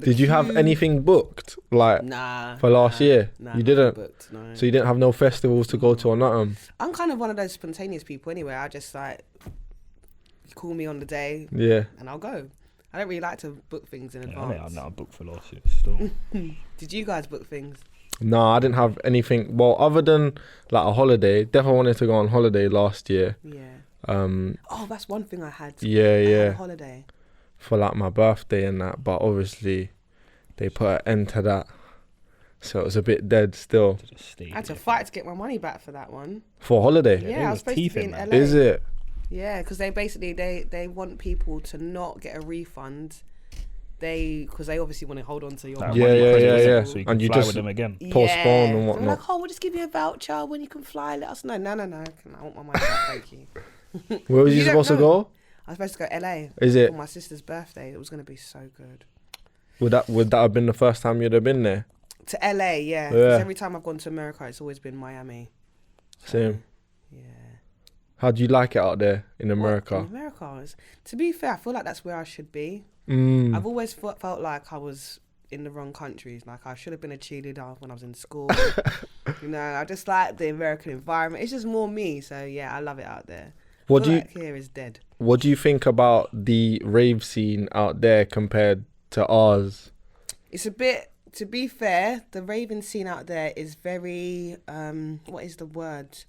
Did you have anything booked like for last year? Nah, you didn't. Booked, no. So you didn't have no festivals to go to or nothing. I'm kind of one of those spontaneous people anyway. I just like call me on the day, and I'll go. I don't really like to book things in advance. I'm not booked for last year still. Did you guys book things? No, I didn't have anything. Well, other than like a holiday. Definitely wanted to go on holiday last year. Yeah. Oh, that's one thing I had. Yeah. I had a holiday. For like my birthday and that, but obviously they put an end to that, so it was a bit dead still. I had to fight to get my money back for that one. For holiday? Yeah, I was supposed to be in LA. Is it? Yeah, because they basically they want people to not get a refund. Because they obviously want to hold on to your money. Yeah. So you and you fly just with them again. Postpone and They're whatnot. like, oh, we'll just give you a voucher when you can fly. Let us know. No. I want my money back. Thank you. Where was you supposed to go? I was supposed to go LA. Is it? For my sister's birthday. It was going to be so good. Would that have been the first time you'd have been there? To LA, yeah. Because every time I've gone to America, it's always been Miami. Same. Yeah. How do you like it out there in America? In America, to be fair, I feel like that's where I should be. I've always felt like I was in the wrong countries. Like I should have been a cheerleader when I was in school. I just like the American environment. It's just more me. So yeah, I love it out there. What do you here is dead. What do you think about the rave scene out there compared to ours? It's a bit. To be fair, the raving scene out there is very. What is the word?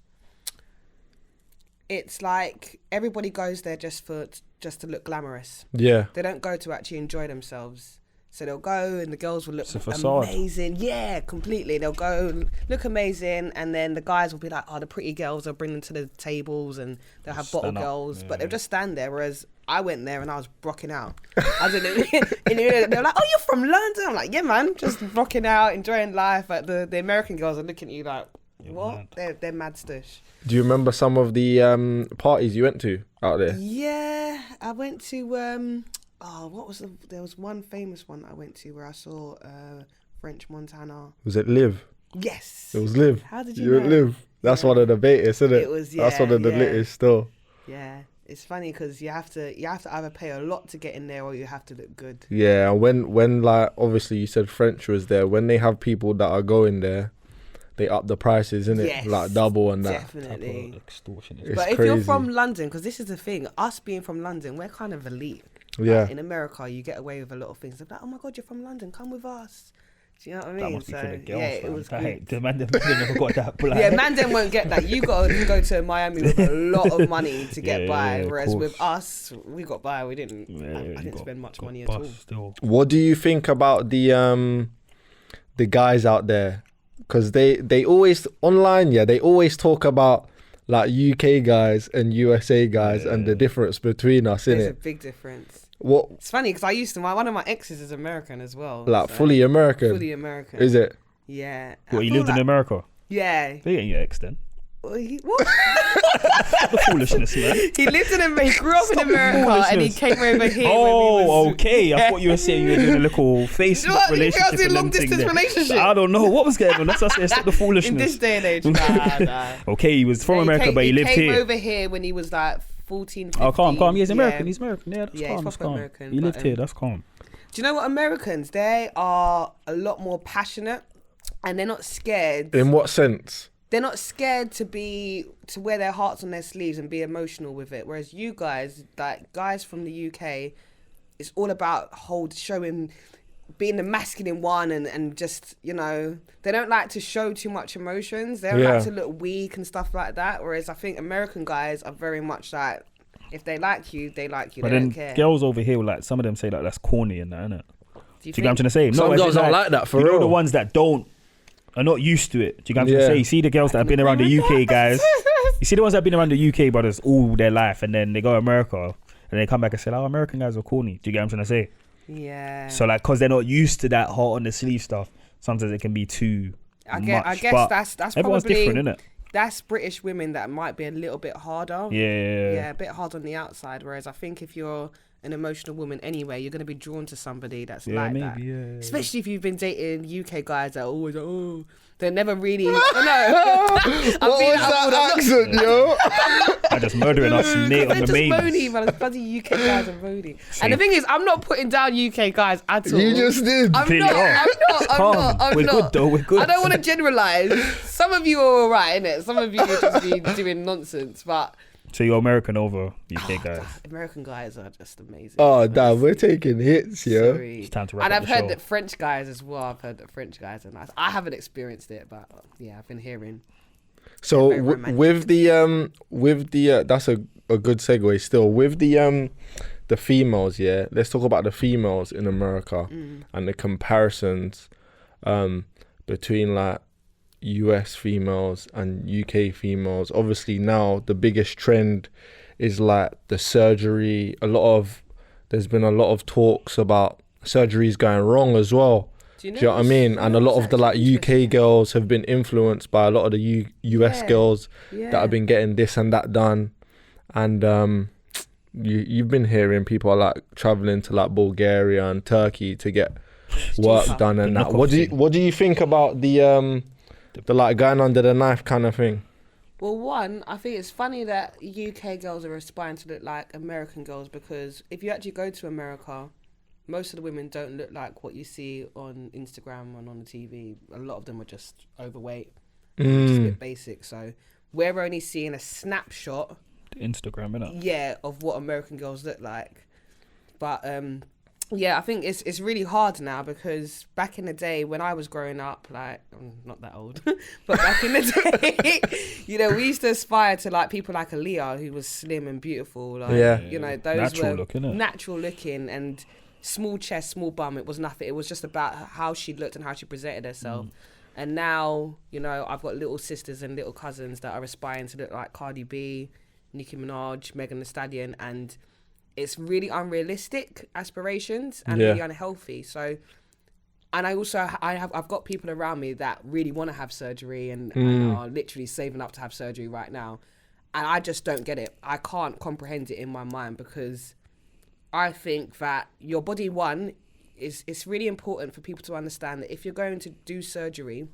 It's like everybody goes there just to look glamorous. Yeah. They don't go to actually enjoy themselves. So they'll go and the girls will look facade. amazing. Yeah, completely. They'll go look amazing, and then the guys will be like, oh, the pretty girls, they'll bring them to the tables and they'll have bottle girls, but they'll just stand there. Whereas I went there and I was rocking out. I was they're like, oh, you're from London? I'm like, yeah, man, just rocking out, enjoying life. But the American girls are looking at you like, what? They're mad stush. Do you remember some of the parties you went to out there? Yeah, I went to there was one famous one that I went to where I saw French Montana. Was it Live? Yes. It was Live. How did you know? Live. That's one of the latest, isn't it? It was, That's one of the latest still. Yeah. It's funny because you have to either pay a lot to get in there or you have to look good. Yeah, when like obviously you said French was there, when they have people that are going there, they up the prices, innit? Yes, like double and that. Definitely. Extortion. But if you're from London, because this is the thing, us being from London, we're kind of elite. Yeah. Like in America, you get away with a lot of things. They're like, oh my God, you're from London, come with us. Do you know what I mean? That must be for the girls, it was good. The man never got that. Like. Yeah, man them won't get that. You got to go to Miami with a lot of money to get by. Whereas with us, we got by. We didn't. I didn't spend much money at all. Still. What do you think about the guys out there? Because they always online, they always talk about like UK guys and USA guys and the difference between us, innit? There's a big difference. What? It's funny because I used to. one of my exes is American as well. Like fully American. Fully American. Is it? Yeah. What, he lived in America? Yeah. They ain't your ex then. What? The foolishness, man. He lived in America. He grew up in America and he came over here. Okay. I thought you were saying you were doing a little Facebook relationship. I was in a long distance relationship. I don't know what was going on. That's what I said. Stop the foolishness. In this day and age, nah. Okay, he was from America, but he lived here. He came over here when he was like 14, 15. Oh, calm. Yeah, he's American. He's American. Yeah, that's calm. He's proper American. He lived here. That's calm. Do you know what? Americans, they are a lot more passionate and they're not scared. In what sense? They're not scared to wear their hearts on their sleeves and be emotional with it. Whereas you guys, like guys from the UK, it's all about showing, being the masculine one and just, they don't like to show too much emotions. They don't like to look weak and stuff like that. Whereas I think American guys are very much like, if they like you, they like you. But they then don't care. Girls over here, like some of them say like that's corny and that, innit? Do you get what I'm trying to say? Some girls don't like that for real. You know the ones that are not used to it. Do you get what I'm trying to say? You see the girls that have been around the UK guys. You see the ones that have been around the UK brothers all their life, and then they go to America and they come back and say, "Oh, American guys are corny." Do you get what I'm trying to say? Yeah. So like, cause they're not used to that heart on the sleeve stuff. Sometimes it can be too much. I guess that's everyone's probably different, innit? That's British women that might be a little bit harder. Yeah, a bit hard on the outside. Whereas I think if you're an emotional woman anyway, you're going to be drawn to somebody that's Yeah, like maybe, that. yeah. Especially if you've been dating UK guys that are always, they're never really. I know. What was that accent, yo? I'm just murdering us, mate, on They're the just main. moany, man. Bloody UK guys are moany. And the thing is, I'm not putting down UK guys at all. You just did. I'm Really not. are. I'm We're not. good though. We're good. I don't want to generalize. Some of you are alright, innit? Some of you are just be doing nonsense, but So you're American over UK guys. American guys are just amazing. Oh, damn, we're taking hits, yo. Sorry. It's time to wrap And up I've the heard show. that French guys as well. I've heard that French guys are nice. I haven't experienced it, but yeah, I've been hearing. So Very romantic. with the that's a good segue still with the females, yeah. Let's talk about the females in America and the comparisons between like US females and UK females. Obviously now the biggest trend is like the surgery. There's been a lot of talks about surgeries going wrong as well. Do you know what I mean? And a lot of the like UK girls have been influenced by a lot of the US girls that have been getting this and that done. And you've been hearing people are like traveling to like Bulgaria and Turkey to get work done and that. What do you think about the like going under the knife kind of thing? Well, one, I think it's funny that UK girls are aspiring to look like American girls, because if you actually go to America, most of the women don't look like what you see on Instagram and on the TV. A lot of them are just overweight, just a bit basic. So we're only seeing a snapshot, Instagram, innit? yeah, of what American girls look like. But yeah, I think it's really hard now, because back in the day when I was growing up, like, I'm not that old, but back in the day, you know, we used to aspire to like people like Aaliyah, who was slim and beautiful. Like, you know, those natural were looking, innit? natural looking and small chest, small bum. It was nothing. It was just about how she looked and how she presented herself. And now, you know, I've got little sisters and little cousins that are aspiring to look like Cardi B, Nicki Minaj, Megan Thee Stallion, and it's really unrealistic aspirations and really unhealthy. So, and I've got people around me that really want to have surgery and are literally saving up to have surgery right now. And I just don't get it. I can't comprehend it in my mind, because I think that your body, it's really important for people to understand that if you're going to do surgery,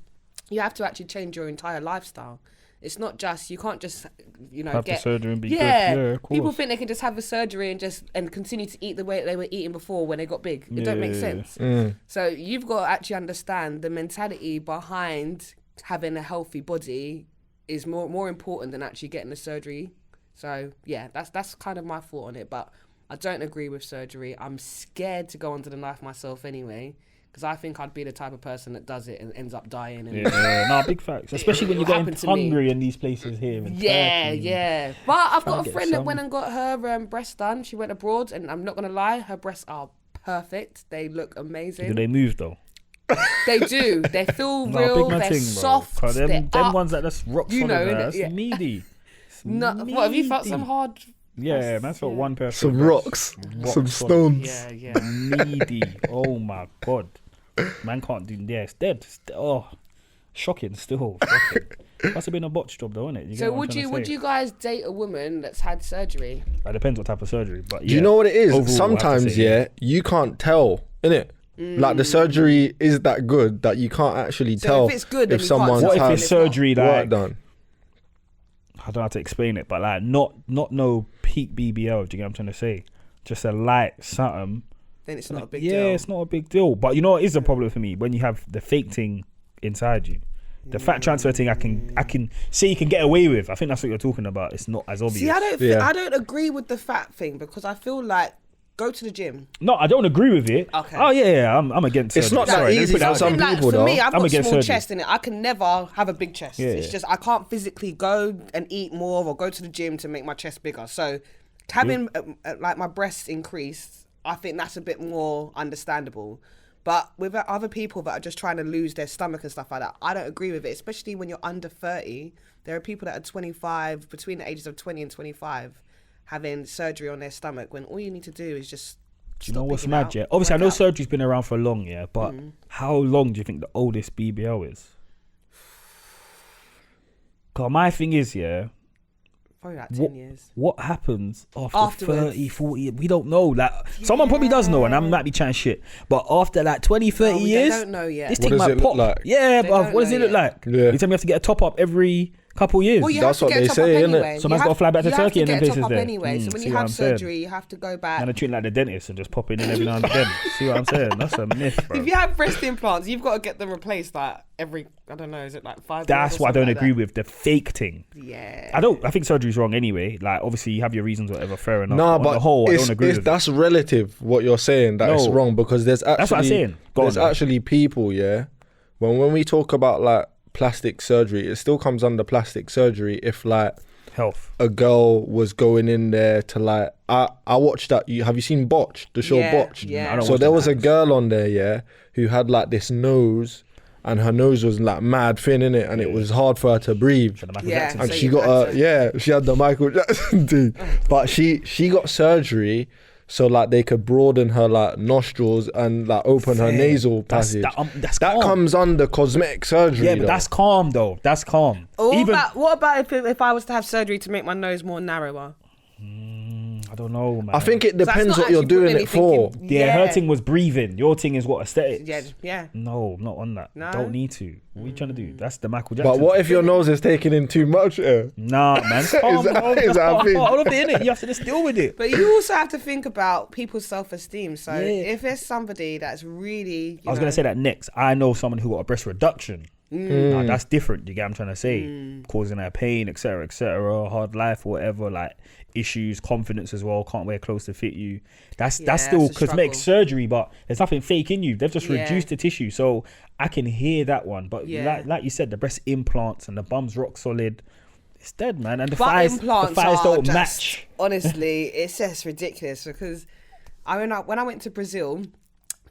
you have to actually change your entire lifestyle. It's not just, you can't just, you know, Have get the surgery and be good. yeah, Yeah, of course. people think they can just have a surgery and continue to eat the way they were eating before when they got big. It don't make sense. So you've got to actually understand the mentality behind having a healthy body is more important than actually getting the surgery. So yeah, that's kind of my thought on it. But I don't agree with surgery. I'm scared to go under the knife myself anyway, because I think I'd be the type of person that does it and ends up dying. And No, big facts. Especially when you're getting hungry in these places here. In Turkey. But I've got a friend that went and got her breasts done. She went abroad, and I'm not going to lie, her breasts are perfect. They look amazing. Do they move though? They do. They feel real. They're soft. Them up. ones that just rocks You on know, the innit? grass. Yeah. Meaty. No, what, have you felt some hard? Yeah, man, that's what one person. Some rocks, some stones. Yeah. Meaty. Oh my god. Man can't do. Yeah, it's dead. Shocking. Still. Shocking. Must have been a botch job though, innit? So would you guys date a woman that's had surgery? It depends what type of surgery, but yeah. Do you know what it is? Overall, I have to Sometimes, say, you can't tell, innit? Like the surgery is that good that you can't actually tell if it's good, then if you someone's can't What tell. if had it's surgery work like done. I don't know how to explain it, but like not no peak BBL. Do you get what I'm trying to say? Just a light something. Then it's not a big deal. Yeah, it's not a big deal. But you know what is a problem for me? When you have the fake thing inside you. The fat transfer thing I can say you can get away with. I think that's what you're talking about. It's not as obvious. See, I don't agree with the fat thing, because I feel like go to the gym. No, I don't agree with it. Okay. Oh yeah, I'm against It's surgery. not that Sorry, let me easy put that for out some there. people, for though. me, I've I'm got against small surgery. chest in it. I can never have a big chest. Yeah. It's just I can't physically go and eat more or go to the gym to make my chest bigger. So having like my breasts increased, I think that's a bit more understandable. But with other people that are just trying to lose their stomach and stuff like that, I don't agree with it, especially when you're under 30. There are people that are 25, between the ages of 20 and 25, having surgery on their stomach, when all you need to do is just You know stop what's picking mad, out, yeah? Obviously, I work know out. surgery's been around for long, yeah, but how long do you think the oldest BBL is? Cause my thing is, yeah, Probably like 10 years. What happens after Afterwards. 30, 40 years? We don't know. Like, someone probably does know, and I might be chatting shit. But after like 20, 30 They years, don't know yet. this What thing does might it look pop. like? Yeah, They but don't what does know it look yet. like? Yeah. You tell me you have to get a top up every couple years. Well, you That's have what to get they a top say, up innit? anyway. So man's gotta fly back to You have Turkey and get them a top places up there. anyway. So when See you what have I'm saying? surgery, you have to go back. And I treat like the dentist and just popping in every now and then. See what I'm saying? That's a myth, bro. If you have breast implants, you've got to get them replaced like every, I don't know, is it like 5 years? That's or what I don't something agree like with, the fake thing. that? Yeah. I think surgery's wrong anyway. Like, obviously you have your reasons, whatever, fair enough. No, On but the whole, I don't agree with it. that's relative. What you're saying that it's No. wrong because there's actually That's what I'm saying. Go there's on, though. actually people, yeah. When we talk about like plastic surgery, it still comes under plastic surgery if like Health. a girl was going in there to like I watched that. Have you seen Botched? The show Yeah, Botched. yeah. I don't So watch there them was a things. girl on there, yeah, who had like this nose, and her nose was like mad thin in it, and it was hard for her to breathe. Should have Michael Yeah. Jackson. And So she you got had she had the Michael Jackson thing, but she got surgery so like they could broaden her like nostrils and like open her Fair. nasal That's- passage. that's that calm. comes under cosmetic surgery. Yeah, but though. that's calm though. That's calm. What about if I was to have surgery to make my nose more narrower? I don't know, man. I think it So that's depends not what you're actually doing putting it for. anything Yeah, her thing was breathing. Your thing is what, aesthetics? Yeah, yeah. No, not on that. No? Don't need to. What are you trying to do? That's the Michael Jackson. But what thing. if your nose is taking in too much air? Nah, man. Calm, that- bro. is That's that a part thing? of it, innit? You have to just deal with it. But you also have to think about people's self-esteem. So Yeah. if there's somebody that's really, I was going to say that next. I know someone who got a breast reduction. Now, that's different. You get what I'm trying to say? Causing her pain, etc., hard life, whatever, like issues, confidence as well. Can't wear clothes to fit you. That's still it's a cosmetic struggle. surgery, but there's nothing fake in you. They've just Yeah. reduced the tissue, so I can hear that one. But Yeah. like you said, the breast implants and the bum's rock solid. It's dead, man. And the butt thighs implants are don't just, match. Honestly, it's just ridiculous because when I went to Brazil,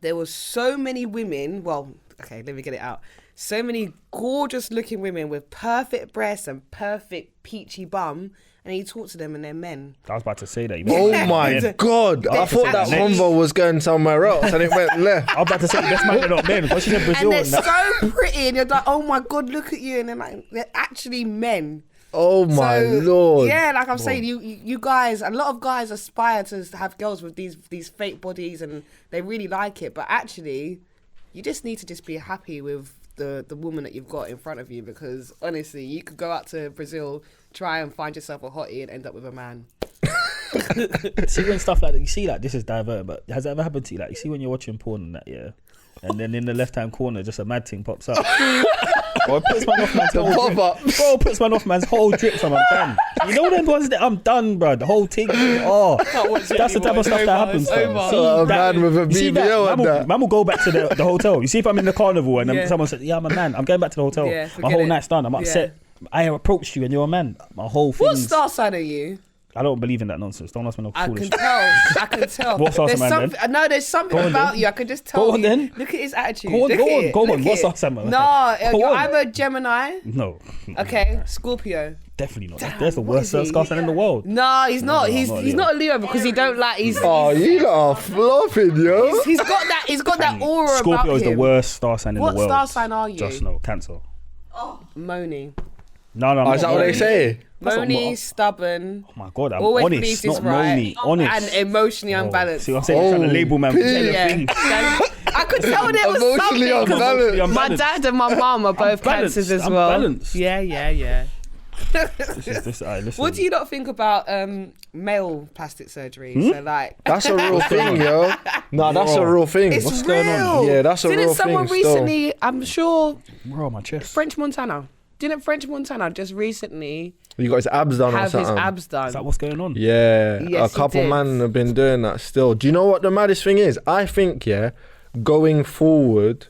there were so many women. Well, okay, let me get it out. So many gorgeous looking women with perfect breasts and perfect peachy bum, and you talk to them and they're men. I was about to say that. Oh my god! I thought that Actually- convo was going somewhere else, and it went left. I was about to say that's man, not men. But she's in Brazil And they're and that. so pretty, and you're like, oh my god, look at you, and they're actually men. Oh my So, lord! Yeah, like I'm saying, you guys, a lot of guys aspire to have girls with these fake bodies, and they really like it. But actually, you just need to just be happy with the woman that you've got in front of you, because honestly, you could go out to Brazil, try and find yourself a hottie, and end up with a man. See when stuff like that, you see like this is diverting, but has that ever happened to you? Like you see when you're watching porn and that, yeah, and then in the left hand corner just a mad thing pops up. Bro, it puts man off man's whole drip. Bro, it puts man off man's whole drip from I'm done. You know them ones that I'm done, bro. The whole thing. Oh, that's the type of stuff that happens. Fam. See, A that- man with a you see that? BBL and that. Man will go back to the hotel. You see if I'm in the carnival and then Yeah. someone said, "Yeah, I'm a man. I'm going back to the hotel. Yeah, My forget whole it. night's done. I'm upset. I approached you and you're a man. My whole thing. What star sign are you? I don't believe in that nonsense. Don't ask me no I foolish. can tell. I can tell. What star There's sign, man, something. No, there's something Go on, about then. you. I can just tell. Go on, you. then. Look at his attitude. Go on, Look go at on, it. go on. Look What at star it. sign, man? No, Go on. I'm a Gemini. No. Okay, Scorpio. Definitely not. That's the what worst is he? scar sign in the world. No, he's not. no, He's I'm not he's Leo. not a Leo because he don't like. Oh, you lot are flopping, yo. He's got that. He's got that aura about him. Scorpio is the worst star sign in What the world. star sign are you? Just no. Cancer. Moany. No, Oh, is that what they say? That's not Moany, what- stubborn, Oh my god, I'm always honest, believes not he's right, moany. Honest. and emotionally unbalanced. See what I'm saying? You're trying to label man. P. Yeah. Thing. I could tell there was Emotionally something. 'cause unbalanced. My dad and my mum are both balanced. cancers as I'm well. balanced. Yeah. Listen. What do you not think about male plastic surgery? Hmm? So like, That's a real thing, yo. No, that's a real thing. it's What's real. going on? Yeah, that's a Didn't real someone thing still. recently? I'm sure Bro, on my chest. French Montana. Didn't French Montana just recently You got his abs done or have his something? abs done? Is that what's going on? Yeah, Yes, a he couple did. man have been doing that still. Do you know what the maddest thing is? I think, yeah, going forward,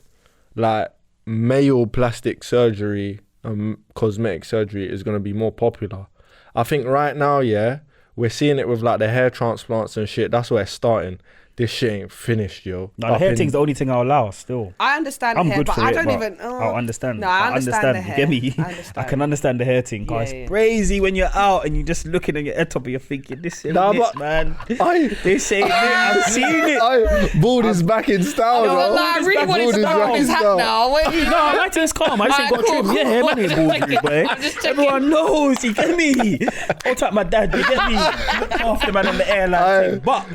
like male plastic surgery and cosmetic surgery is going to be more popular. I think right now, yeah, we're seeing it with like the hair transplants and shit. That's where it's starting. this shit ain't finished, yo. No, the hair thing's the only thing I'll allow still. I understand I'm the hair, good but for I it, don't but even. I'll understand. No, I understand the You hair. get me? I understand. I can understand the hair thing. Yeah, It's yeah. crazy when you're out and you're just looking at your head top and you're thinking, this ain't Nah, it, but man. I, This ain't it. I've seen it. Bald is back in style, No, bro. I really wanted to Bald is throw back off in his hat style. now. Wait. No, my thing's calm. I just ain't got Alright, trim. cool, Yeah, man ain't bald, boy. I'm just checking. Everyone knows, you get me? I'll tap my dad, you get me? Half the man on the airline thing. But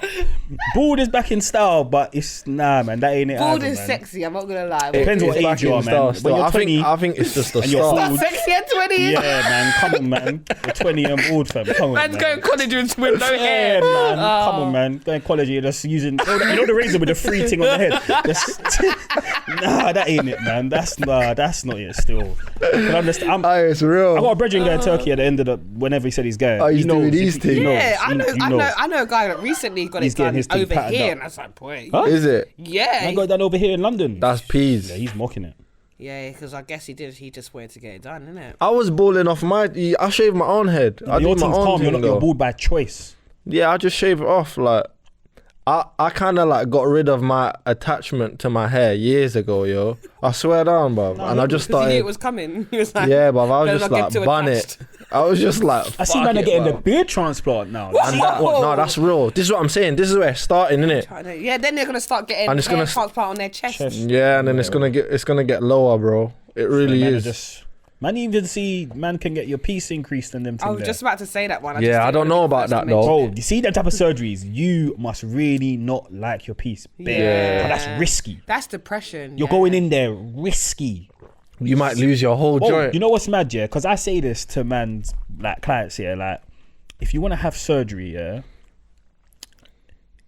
bald is back in style, but it's, nah, man, that ain't it. Bald either, is man. sexy. I'm not gonna lie. Depends It's what back age you in are, style man. still. When you're 20 I think it's just the and you're start. bald. Sexy at 20. Yeah, man, come on, man. You're 20 and bald, fam. Come on, Man's man. going college with no Yeah, hair. man. Come on, man. Going college, you're just using, you know the razor with the free thing on the head. Just, nah, that ain't it, man. That's not it. Still, I can understand. It's real. I got a brethren going to Turkey at the end of the. Whenever he said he's going, Oh, he's he knows, doing these he things. knows, Yeah, he I know a guy that recently got He's it getting done his thing over patterned here, up. and I was like, boy, Huh? Is it? yeah, I got that over here in London. That's peas. Yeah, he's mocking it. yeah, because I guess he did. He just wanted to get it done, innit? I was balling off I shaved my own head. I Your do my thing's own calm. thing, You're though. bald by choice. Yeah, I just shave it off. Like, I kind of like got rid of my attachment to my hair years ago, yo. I swear down, bruv. And I just Because he knew started. it was coming. He was like, Yeah, bruv. I was "Better just not get like, too bun attached." it. I was just like, I see fuck man are it, getting the bruv. beard transplant now. And that one, no, that's real. This is what I'm saying. This is where it's starting, innit? Yeah, then they're gonna start getting And it's hair gonna transplant on their chest. Yeah, and then it's gonna get lower, bro. It really man, is. Man, even see man can get your piece increased and them I things was there. just about to say that one. Yeah, I don't know about that, though. Bro, you see that type of surgeries, you must really not like your piece. Yeah. But that's risky. That's depression. You're going in there risky. You might lose your whole Oh, joint. you know what's mad, yeah? Because I say this to man's like clients here, like if you want to have surgery, yeah,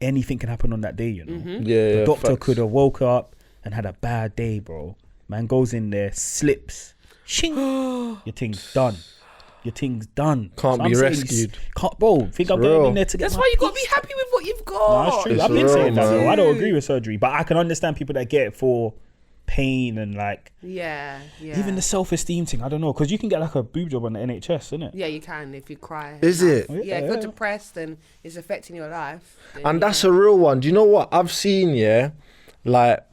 anything can happen on that day, you know. Yeah, The yeah, doctor facts. could have woke up and had a bad day, bro. Man goes in there, slips, shing, your thing's done. Your thing's done. Can't I'm be saying, rescued. Can't, bro. Think I'm real. going in there to get. That's my why you gotta piece. be happy with what you've got. No, that's true. It's I've been real, saying that. man. Though. I don't agree with surgery, but I can understand people that get it for pain and like Yeah. even the self-esteem thing. I don't know, because you can get like a boob job on the NHS, isn't it? Yeah, you can if you cry. Is it? Yeah, if you're depressed and it's affecting your life. then And yeah. that's a real one. Do you know what I've seen? Yeah, like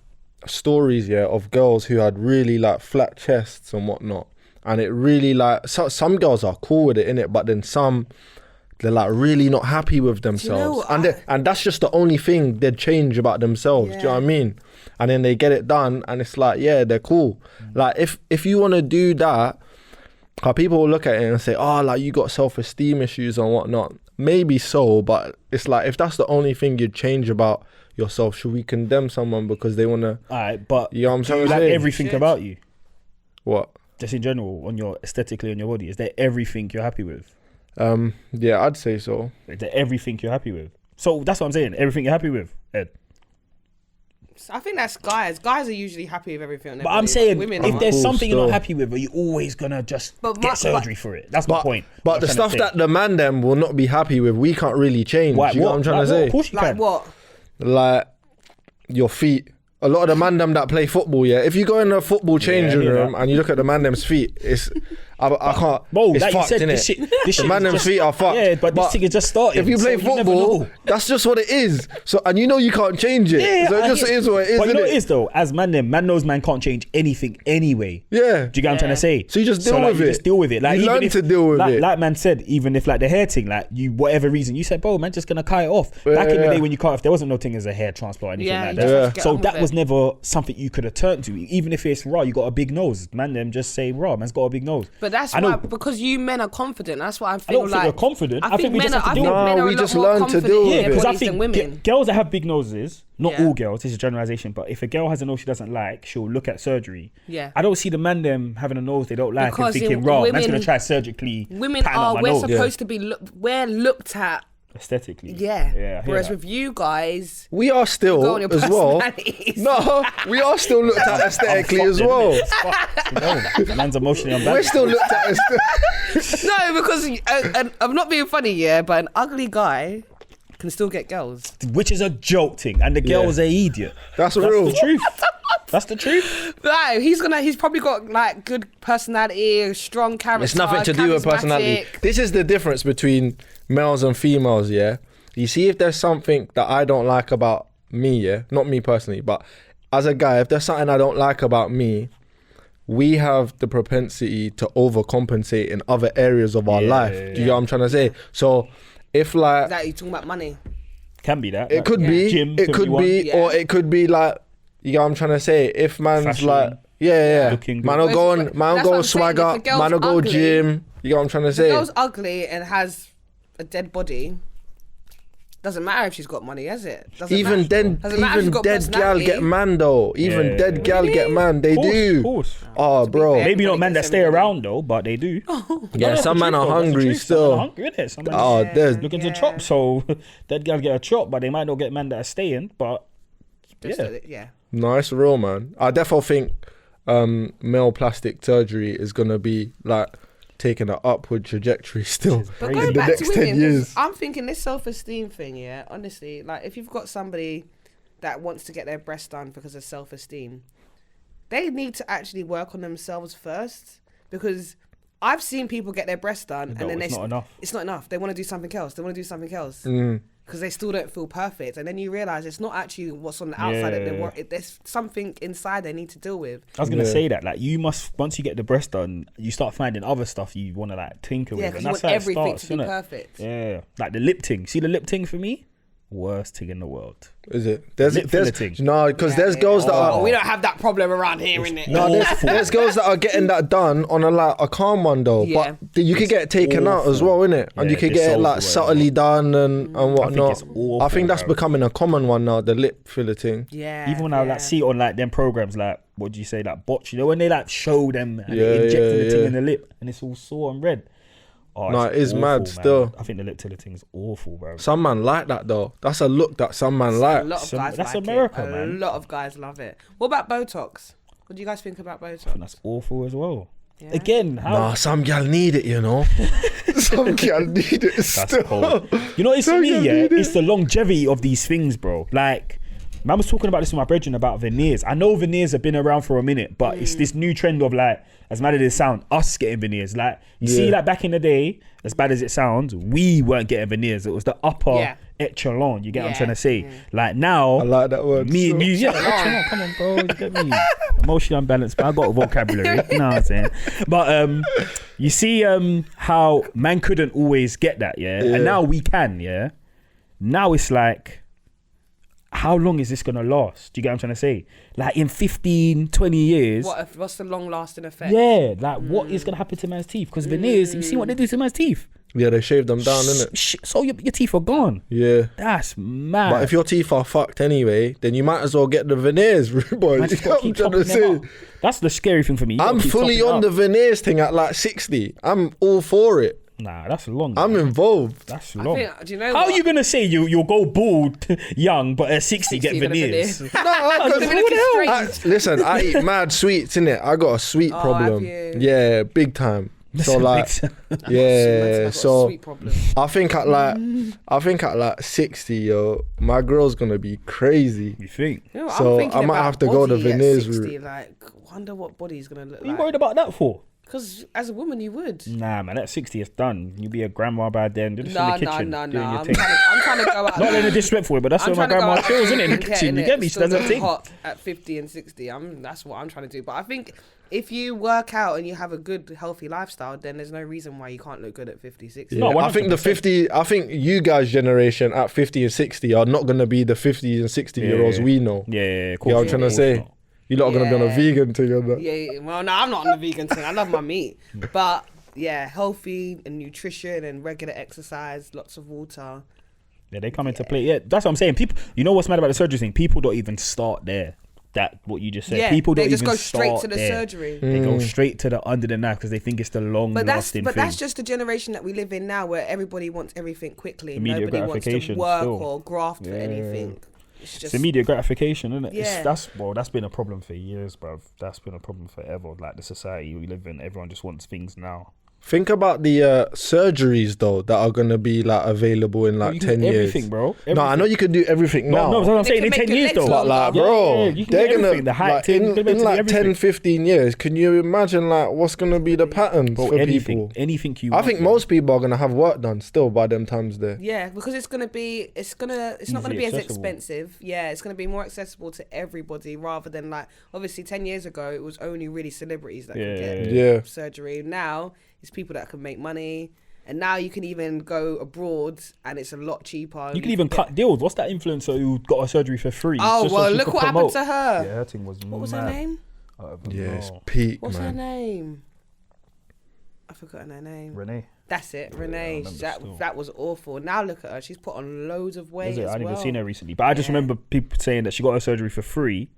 stories, yeah, of girls who had really like flat chests and whatnot, and it really like some girls are cool with it, innit? But then some, they're like really not happy with themselves, what? and that's just the only thing they'd change about themselves. Do you know what I mean? And then they get it done, and it's like, yeah, they're cool. Like if you want to do that, how people will look at it and say, oh, like you got self-esteem issues and whatnot. Maybe so, but it's like if that's the only thing you'd change about yourself, should we condemn someone because they want to? Alright, but You know what I'm do you trying to like say? everything Shit. about you? What? Just in general, on your aesthetically on your body, is there everything you're happy with? Yeah, I'd say so. Is there everything you're happy with? So that's what I'm saying. Everything you're happy with, Ed. I think that's guys. Guys are usually happy with everything. On their But I'm body, saying, women if aren't. there's Cool something you're not still. happy with, are you always gonna just But get my- surgery for it? That's my point. But What the I'm trying stuff to say. that the man them will not be happy with, we can't really change. Why, You know what I'm trying to say? Of course you like can. what? Like your feet. A lot of the man them that play football, yeah. If you go in a football changing hear room that. and you look at the man them's feet, it's I can't. Bro, it's like you fucked, said, innit? this shit The is man them's just- feet are fucked. Yeah, but this thing is just starting. If you play so never football, know. that's just what it is. So and you know you can't change it. Yeah, so it I just hear- is what it is. But you know innit? what it is though? As man knows man can't change anything anyway. Yeah. Do you get what I'm trying to say? So you just deal like, with you it. Just deal with it. Like You even learn if, to deal with like, it. Like man said, even if like the hair thing, like you whatever reason, you said, bro, man, just gonna cut it off. Back in the yeah. day when you cut off, there wasn't no thing as a hair transplant or anything Yeah, like you that. just have to get So on with that it. was never something you could have turned to. Even if it's raw, you got a big nose. Man, them just say raw. Man's got a big nose. But that's I why, know. because you men are confident. That's why I I feel don't like think we're confident. I think we men just have to I deal think with it. men No, are we a lot just more learn to confident deal in with their it. Because I bodies think than women. girls that have big noses, not Yeah. all girls, this is generalization, but if a girl has a nose she doesn't like, she'll look at surgery. Yeah. I don't see the man them having a nose they don't like Because and thinking, in raw, man's women- going to try surgically Women pattern up are. my We're nose. supposed to be. We're looked at. Aesthetically. Yeah. I hear Whereas that. with you guys, We are go still on your as well. personalities. No, we are still looked at aesthetically I'm as fucked, well. innit? It's fucked, you know? Man's emotionally We're unbalanced. still looked at No, because and I'm not being funny, yeah, but an ugly guy can still get girls. Which is a joke thing, and the girl's an idiot. That's That's real. the truth. That's the truth. No, he's probably got like good personality, a strong character. It's nothing to do with personality. charismatic. This is the difference between males and females, yeah? You see, if there's something that I don't like about me, yeah, not me personally, but as a guy, if there's something I don't like about me, we have the propensity to overcompensate in other areas of our life. Do you know what I'm trying to say? So if like... That you talking about money? Can be that. It like, could be. Gym, It could be. Or it could be like... You know what I'm trying to say? If man's Fashion. like... Yeah. Looking good. Man will go on, man That's will what go I'm saying, swagger, if the girl's man will go ugly, gym. You know what I'm trying to If say? the girl's ugly and has a dead body, doesn't matter if she's got money, has it? Even dead gal get man though. Even dead gal get man. They do. Of course. Oh, bro. fair, Maybe not men that gets stay everybody. around though, but they do. Yeah, some men are hungry still. Hungry, innit? Some men Oh, there's looking to chop, so dead gal get a chop, but they might not get men that are staying. But Yeah. no, it's real, man. I definitely think male plastic surgery is gonna be like taking an upward trajectory still But in going the back next to 10 women, years. I'm thinking this self-esteem thing, yeah, honestly, like if you've got somebody that wants to get their breast done because of self-esteem, they need to actually work on themselves first, because I've seen people get their breast done and then it's not enough. It's not enough. They want to do something else. Because they still don't feel perfect, and then you realize it's not actually what's on the outside that they want. There's something inside they need to deal with. I was gonna say that, like, you must, once you get the breast done, you start finding other stuff you want to like tinker with, Yeah, and because you that's want how everything it starts, to be innit? perfect. Yeah, like the lip thing. See the lip thing for me, worst thing in the world. Is it? There's Lip filleting. no, because Yeah, there's yeah. girls that Oh, are we don't have that problem around here, innit? no, there's girls that are getting that done on a calm one though. Yeah. But you could get it taken out as well, innit? And Yeah, you could it's get it so like well. subtly done and whatnot. it's awful, I think that's bro. becoming a common one now, the lip filleting. Yeah. Even when I like see it on like them programs, like what do you say, like botch, you know, when they like show them and Yeah, they injecting the thing yeah. in the lip and it's all sore and red. Oh, No, it's it is awful, mad man. still. I think the lip thing is awful, bro. Some man like that though. That's a look that some man A like. lot of guys that's like America, it. man. A lot of guys love it. What about Botox? What do you guys think about Botox? And that's awful as well. Yeah. Again, how Nah, some gal need it, you know. Some gal need it that's still. cold. You know, it's for Some me, gal yeah. need it. It's the longevity of these things, bro. Like, man was talking about this with my brethren about veneers. I know veneers have been around for a minute, but it's this new trend of like, as mad as it sounds, us getting veneers. Like, you see, like back in the day, as bad as it sounds, we weren't getting veneers. It was the upper echelon. You get what I'm trying to say? Like now, I like that word. me and still. you, echelon. Come on, bro. You get me? Emotionally unbalanced, but I got a vocabulary. You know what I'm saying? But you see, how man couldn't always get that, and now we can, Now it's like, how long is this gonna last? Do you get what I'm trying to say? Like in 15, 20 years. What's the long-lasting effect? Yeah, like what is gonna happen to man's teeth? Because veneers, you see what they do to man's teeth? Yeah, they shave them down, innit? So your teeth are gone. Yeah. That's mad. But if your teeth are fucked anyway, then you might as well get the veneers, boy. Man, You just know gotta what I'm keep trying to topping them say? up. That's the scary thing for me. You I'm gotta keep fully topping on it the up. veneers thing at like 60. I'm all for it. Nah, that's long. I'm man. involved. That's I long. think, do you know How what? are you gonna say you'll go bald young, but at 60 get 60 with a veneers? veneer. No, Gonna be looking strange. listen, I eat mad sweets, innit? I got a sweet Oh, problem. have you? Yeah, big time. So like, I've got yeah, a so sweet problem. I think at like 60, yo, my girl's gonna be crazy. You think? You know, So I'm thinking I might about have to go the body at veneers 60, route. Like, wonder what body's gonna look What are you like. worried about that for? Because as a woman, you would. Nah, man, at 60 it's done. You'll be a grandma by then. You're just in No, the no, kitchen no, doing no. your I'm thing. trying to go out. Not letting a disrespectful, but that's I'm where my trying to go grandma out chills, isn't it? In the and get kitchen. in You it, get me? She still does her look thing. hot at 50 and 60. That's what I'm trying to do. But I think if you work out and you have a good, healthy lifestyle, then there's no reason why you can't look good at 50, 60. No, I think the 50, I think you guys' generation at 50 and 60 are not gonna be the 50 and 60 year olds we know. Yeah, You know what I'm course trying to not. say? You lot are gonna be on a Yeah. vegan thing and that. Yeah, well, no, I'm not on the vegan thing. I love my meat. But yeah, healthy and nutrition and regular exercise, lots of water. Yeah, they come into play. Yeah, that's what I'm saying. People, you know what's mad about the surgery thing? People don't even start there. That what you just said. Yeah, People don't they just even go straight start to the there. surgery. They go straight to the under the knife because they think it's the long lasting thing. That's just the generation that we live in now, where everybody wants everything quickly. Immediate Nobody wants to gratification work still. or graft for anything. It's just It's immediate gratification, isn't it? Yeah. That's been a problem for years, bruv. That's been a problem forever. Like the society we live in, everyone just wants things now. Think about the surgeries though that are gonna be like available in like You can 10 do years. everything, bro. No, I know you can do everything now. No, that's what I'm They saying. can In make 10 your years legs though. But like, Yeah, bro, you can they're do gonna everything. The height like, thing, you can in do like everything. 10, 15 years. Can you imagine like what's gonna be the patterns Bro, for anything, people? anything you I want, think bro. most people are gonna have work done still by them times there. Yeah, because it's not gonna be Easily as accessible. expensive. Yeah, it's gonna be more accessible to everybody rather than like obviously 10 years ago it was only really celebrities that could get Yeah. surgery. Now it's people that can make money, and now you can even go abroad and it's a lot cheaper. You can even cut deals. What's that influencer who got a surgery for free? Oh just so well, she look could what promote? happened to her. Yeah, her thing was What was mad. her name? I don't Yeah, it's know. peak, What's her man. name? I've forgotten her name. Renee. That's it, I Renee. remember still. That was awful. Now look at her. She's put on loads of weight. Was it? As I hadn't well. even seen her recently, but I just Yeah. remember people saying that she got her surgery for free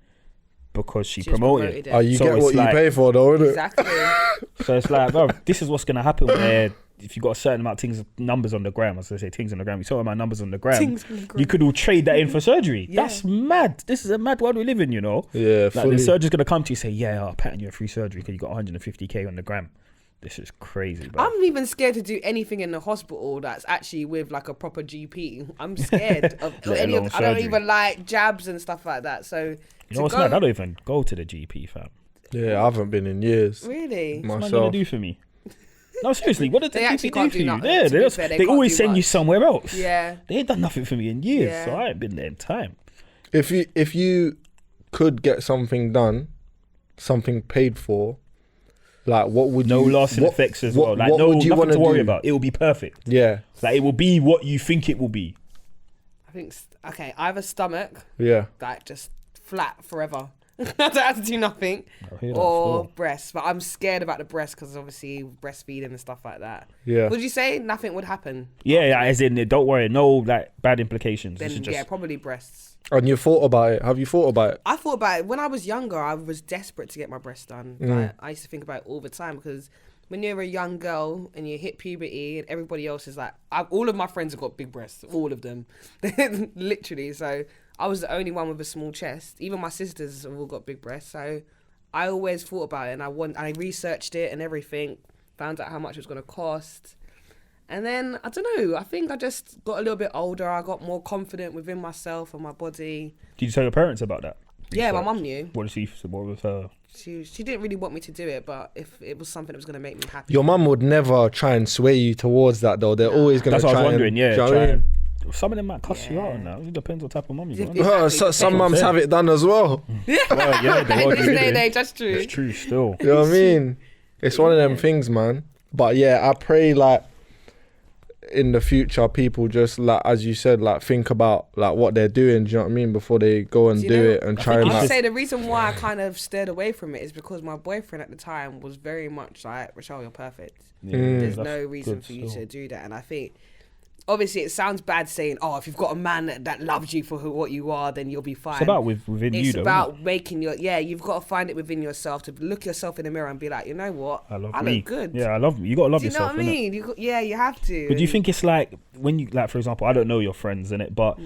because she She was promoted. promoted it. it. Oh, you So get it's what like- you pay for, though, innit? Exactly. So it's like, bro, this is what's gonna happen where if you got a certain amount of things, numbers on the gram, as I say, things on the gram, you saw my numbers on the gram, Things on the gram. you could all trade that in for surgery. Yeah. That's mad. This is a mad world we live in, you know. Yeah, Like fully. the surgeon's gonna come to you and say, yeah, I'll pattern you a free surgery because you got 150k on the gram. This is crazy, bro. I'm even scared to do anything in the hospital that's actually with like a proper GP. I'm scared of Let any alone of. I don't surgery. even like jabs and stuff like that. So You know what's mad? I don't even go to the GP, fam. Yeah, I haven't been in years really. What's man gonna myself. do for me? No, seriously, what did the They actually GP do can't for do you? nothing, Yeah, to be they, fair, they they can't always do send you much. somewhere else. Yeah. They ain't done nothing for me in years, Yeah. so I ain't been there in time. If you could get something done, something paid for, like what would No you? lasting what- effects as what- well. Like what no, would you nothing wanna to worry do? about. It will be perfect. Yeah, Like it will be what you think it will be. I think okay. Either stomach, yeah. like just flat forever. I don't have to do nothing, I hear that or still. breast. But I'm scared about the breast because obviously breastfeeding and stuff like that. Yeah. Would you say nothing would happen? Yeah, as in, don't worry, no like bad implications. Then This is just yeah, probably breasts. And you thought about it? Have you thought about it? I thought about it when I was younger. I was desperate to get my breasts done. Like, I used to think about it all the time because when you're a young girl and you hit puberty and everybody else is like, all of my friends have got big breasts, all of them, literally. So I was the only one with a small chest. Even my sisters have all got big breasts. So I always thought about it, and I researched it and everything, found out how much it was going to cost. And then, I don't know, I think I just got a little bit older. I got more confident within myself and my body. Did you tell your parents about that? Yeah, my mum knew. What was her? She didn't really want me to do it, but if it was something that was going to make me happy. Your mum would never try and sway you towards that, though. They're always gonna That's what I try. was wondering. And, Yeah, do you know try what I mean? and- some of them might cuss you out on that. It depends what type of mum you got. Yeah. innit? Exactly. Some mums have it done as well. Well, yeah, the world In we this live day and in. age, that's true. It's true still. You know what I mean? It's one of them things, man. But yeah, I pray like in the future people just like, as you said, like think about like what they're doing, do you know what I mean, before they go and Do you do know- it and I try think and it's I'd like, say the reason why I kind of steered away from it is because my boyfriend at the time was very much like, Rochelle, you're perfect. Yeah, There's that's no reason good for you still. to do that. And I think, obviously, it sounds bad saying, oh, if you've got a man that loves you for what you are, then you'll be fine. It's about within you It's though. about innit? making you've got to find it within yourself to look yourself in the mirror and be like, you know what? I love I me. look good. Yeah, I love me. You gotta love Do you know yourself. what I innit? mean? You have to. But do you think it's like when you like, for example, I don't know your friends in it, but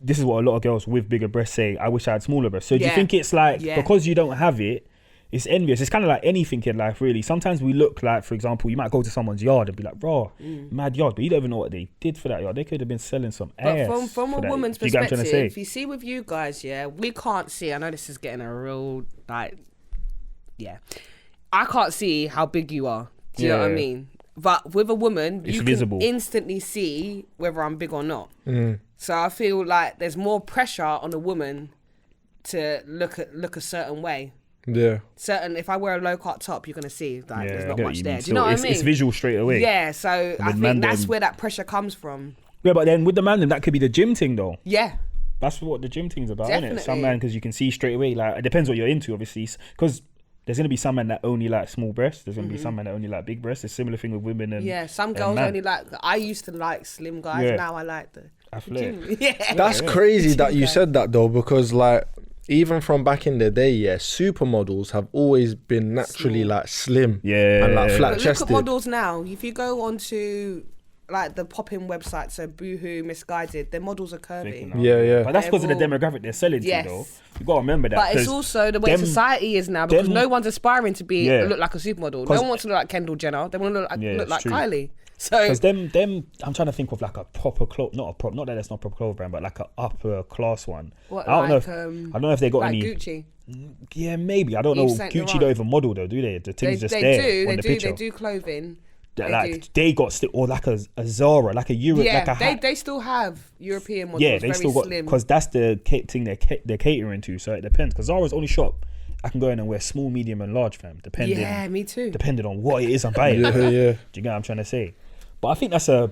this is what a lot of girls with bigger breasts say. I wish I had smaller breasts. So do you Yeah. think it's like Yeah. because you don't have it, it's envious? It's kind of like anything in life, really. Sometimes we look like, for example, you might go to someone's yard and be like, "Raw, mad yard," but you don't even know what they did for that yard. They could have been selling some But ass. from for a that. woman's Do you get what I'm trying to say? perspective, you see with you guys, yeah, we can't see. I know this is getting a real yeah. I can't see how big you are. Do you know what I Yeah. mean? But with a woman, It's you visible. can instantly see whether I'm big or not. So I feel like there's more pressure on a woman to look a certain way. yeah. If I wear a low cut top, you're gonna see like Yeah, there's I not get what much you there. mean. Do you know what I mean? It's visual straight away. Yeah, so I with think man that's them- where that pressure comes from. Yeah, but then with the man, then that could be the gym thing though. Yeah. That's what the gym thing's about, isn't it? Some Definitely. man, because you can see straight away. Like it depends what you're into, obviously. Because there's gonna be some men that only like small breasts. There's gonna be some men that only like big breasts. It's a similar thing with women and Yeah, some and girls man. only like. I used to like slim guys. Yeah. Now I like the athletic. gym. Yeah. That's crazy that you Okay. said that though, because like even from back in the day, yeah, supermodels have always been naturally Small. like slim Yeah, and like flat But look chested. at models now. If you go onto like the pop-in websites, so Boohoo, Misguided, their models are curvy. Yeah. But that's because of the demographic they're selling Yes. to, though. You got to remember that. But it's also the way society is now, because no one's aspiring to be look like a supermodel. No one wants to look like Kendall Jenner. They want to look like Kylie. So because them, I'm trying to think of like a proper clothes, not that that's not proper clothes brand, but like an upper class one. What, I don't like, know if they got like any. Gucci. Yeah, maybe. I don't know. Yves Saint Gucci Laurent. don't even model though, do they? The thing's just They there on the do. picture. They do clothing. They got still, or like a Zara, like a Euro, Yeah, like a they still have European models. yeah, they still got, slim. because that's the thing they're catering to. So it depends. Because Zara's only shop, I can go in and wear small, medium, and large, fam. Depending. Yeah, me too. Depending on what it is I'm buying. Yeah. Do you get what I'm trying to say? But I think that's a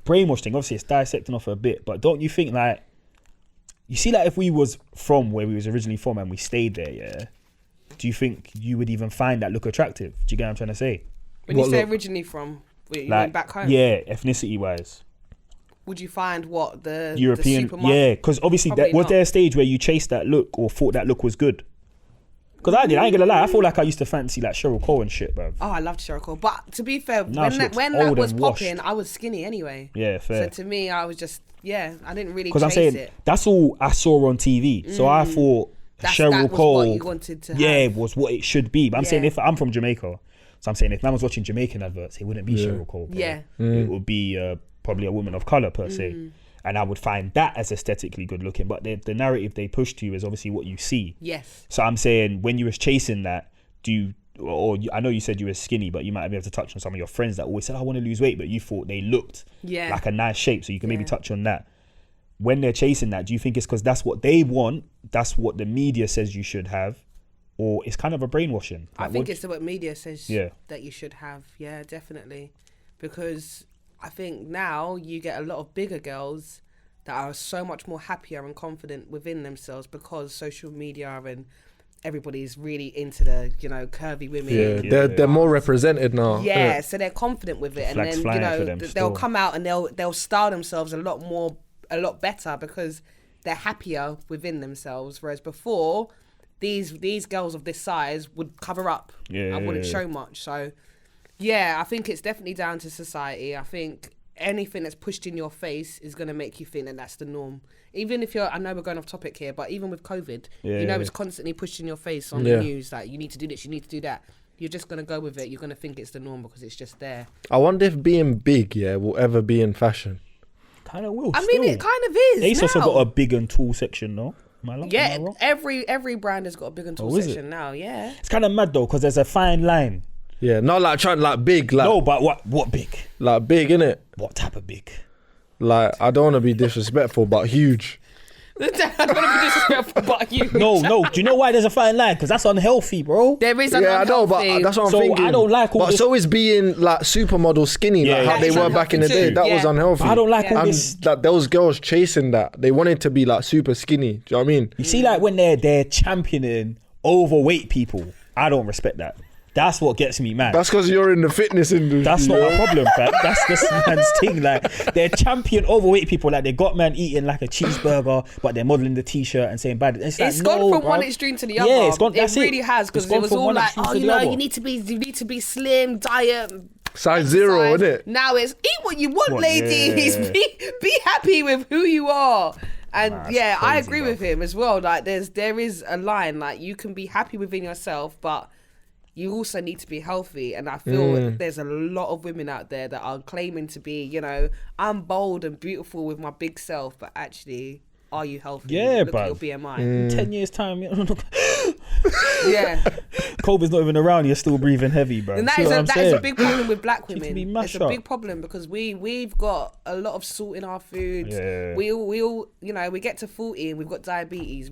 brainwash thing. Obviously, it's dissecting off a bit. But don't you think, like, you see, like, if we was from where we was originally from and we stayed there, yeah, do you think you would even find that look attractive? Do you get what I'm trying to say? When you say originally from, you mean back home? Yeah, ethnicity wise. Would you find what the European? the Yeah, because obviously Probably was not. there a stage where you chased that look or thought that look was good? Because I did. I ain't gonna lie. I feel like I used to fancy like Cheryl Cole and shit, bro. Oh, I loved Cheryl Cole. But to be fair, Now she when looks that old was and washed. popping, I was skinny anyway. Yeah, fair. So to me, I was just I didn't really Because chase I'm saying it. that's all I saw on TV. So I thought That Cheryl was Cole, what you wanted to have. was what it should be. But I'm saying Yeah. if I'm from Jamaica, so I'm saying if man was watching Jamaican adverts, it wouldn't be Cheryl Cole. Bro. Yeah. It would be probably a woman of color per se, and I would find that as aesthetically good looking. But the narrative they push to you is obviously what you see. Yes. So I'm saying when you was chasing that, I know you said you were skinny, but you might be able to touch on some of your friends that always said, I want to lose weight, but you thought they looked like a nice shape. So you can maybe touch on that. When they're chasing that, do you think it's because that's what they want? That's what the media says you should have? Or it's kind of a brainwashing? I think it's what media says Yeah. that you should have. Yeah, definitely. Because I think now you get a lot of bigger girls that are so much more happier and confident within themselves because social media and everybody's really into the, curvy women. Yeah, they're more represented now. Yeah, so they're confident with it. Flags And flying for then, them they'll still. come out and they'll style themselves a lot better because they're happier within themselves. Whereas before, these girls of this size would cover up and wouldn't show much. So yeah, I think it's definitely down to society. I think anything that's pushed in your face is going to make you think that that's the norm. Even if I know we're going off topic here, but even with COVID, it's constantly pushed in your face on the news that you need to do this, you need to do that. You're just going to go with it. You're going to think it's the norm because it's just there. I wonder if being big, will ever be in fashion. Kind of will. I mean, it kind of is. Ace also now. got a big and tall section, no? Yeah, every brand has got a big and tall section now. Yeah, it's kind of mad though because there's a fine line. Yeah, not like trying like big, like No, but what big? like big, innit? What type of big? Like I don't want to be disrespectful, but huge. I don't want to be disrespectful, but you. No. Do you know why there's a fine line? Because that's unhealthy, bro. There is an Yeah, I know, but unhealthy- that's what I'm So thinking. I don't like all But this- so is being like supermodel skinny, Yeah, like how yeah. they That's were back in the unhealthy day. too. That was Yeah. unhealthy. I don't like all And this. that those girls chasing that, they wanted to be like super skinny. Do you know what I mean? You see, like when they're championing overweight people, I don't respect that. That's what gets me mad. That's because you're in the fitness industry. That's not a problem, fam. That's this man's thing. Like they're champion overweight people. Like they got man eating like a cheeseburger, but they're modeling the t-shirt and saying bad. It's like, It's gone from bruv. one extreme to the other. Yeah, it's gone. It That's really has because It's gone it was from all one like, extreme oh, to the other. you need to be slim, diet, size zero, exercise. isn't it? Now it's eat what you want, What? ladies. Yeah. Be happy with who you are. And Nah, yeah, it's I crazy, agree bruv. with him as well. Like there is a line, like you can be happy within yourself, but you also need to be healthy. And I feel there's a lot of women out there that are claiming to be, I'm bold and beautiful with my big self, but actually, are you healthy? Yeah, Look at your bruv. BMI. In 10 years time, Yeah. COVID's not even around. You're still breathing heavy, bro. And See what I'm that is saying? a big problem with black Need to women. be mashed It's a big up. problem because we've got a lot of salt in our foods. Yeah. We all we get to 40 and we've got diabetes.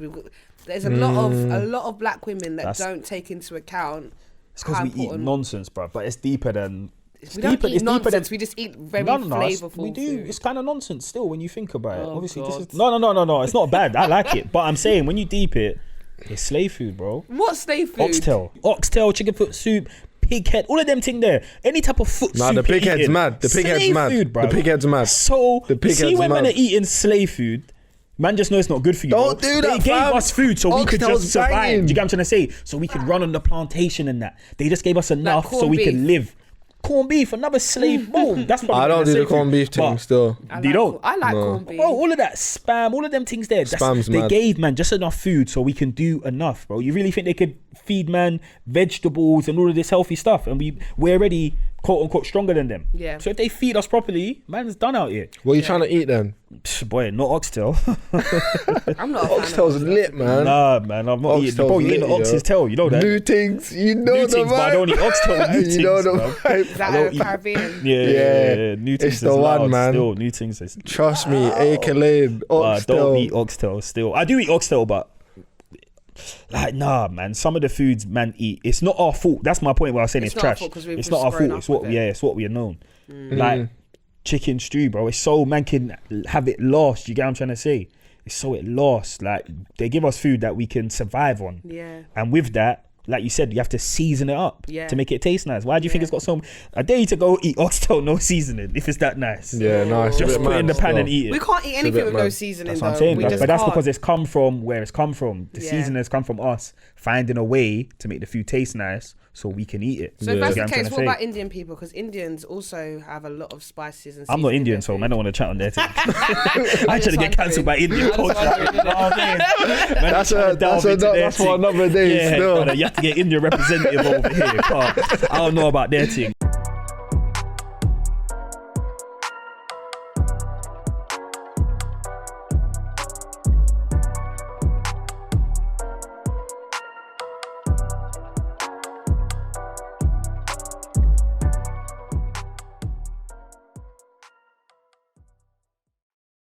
There's a lot of black women that don't take into account. It's because how we eat important- nonsense, bro. But it's deeper than. We don't eat nonsense. We just eat very flavorful. We do. food. It's kind of nonsense still when you think about it. Oh, Obviously, this is God. no. It's not bad. I like it, but I'm saying when you deep it, it's slave food, bro. What slave food? Oxtail, chicken foot soup, pig head, all of them thing there. Any type of foot Nah, soup. the pig you're head's eating, mad. The pig head's slave mad. Food, bro. The pig head's mad. So The pig see head's when man are mad. eating slave food. Man just know it's not good for you. Don't bro. do that, They gave fam. us food so we could Oxtail's just survive. banging. Do you get what I'm trying to say? So we could run on the plantation and that. They just gave us enough so corned we beef. can live. corned beef, another slave. Boom. That's probably I don't gonna do the save corned you. beef thing But still. You don't? I like No. corned beef. Bro, all of that spam, all of them things there. Spam's They mad. gave man just enough food so we can do enough, bro. You really think they could feed man vegetables and all of this healthy stuff, and we're already quote unquote stronger than them? Yeah. So if they feed us properly, man's done out here. What are you trying to eat then? Psh, boy, not oxtail. I'm not a fan Oxtail's of lit, man. Nah, man, I'm not eating. Oxtail's Bro, you eating the lit, ox's yo. tail? You know that. New things, you know New the things, but I don't vibe. eat oxtail with new You things, know the bro. Is vibe. that don't a eat- Caribbean? Yeah. New things It's the is one, loud man. Still, new things is. Trust me, Acalain, I oxtail. don't eat oxtail still. I do eat oxtail, but like, nah, man. Some of the foods man eat, it's not our fault. That's my point. Where I was saying It's it's not our trash. fault 'cause we've It's just not our grown fault. up It's what with it. it's what we're known. Like chicken stew, bro. It's so man can have it last. You get what I'm trying to say? It's so it lasts. Like they give us food that we can survive on. Yeah. And with that, like you said, you have to season it up Yeah. to make it taste nice. Why do you think it's got so? I dare you to go eat oxtail no seasoning if it's that nice. Yeah, no, it's a Just bit put it in the mad pan and still. eat it. We can't eat anything bit with no mad. seasoning. That's though. what I'm saying. We But just that's can't. because it's come from where it's come from. The Yeah. seasoning has come from us finding a way to make the food taste nice so we can eat it. So if Yeah. that's You the get what I'm case, trying what to about say? Indian people? Because Indians also have a lot of spices and. I'm not seasoning in Indian, their so food. man, I don't want to chat on their thing. I just trying to get wondering. cancelled by Indian I just culture. wondering. You know what I mean? Man, That's trying to a delve that's a into their that's for thing. another day Yeah, still. brother, you have to get Indian representative over here. I don't know about their thing.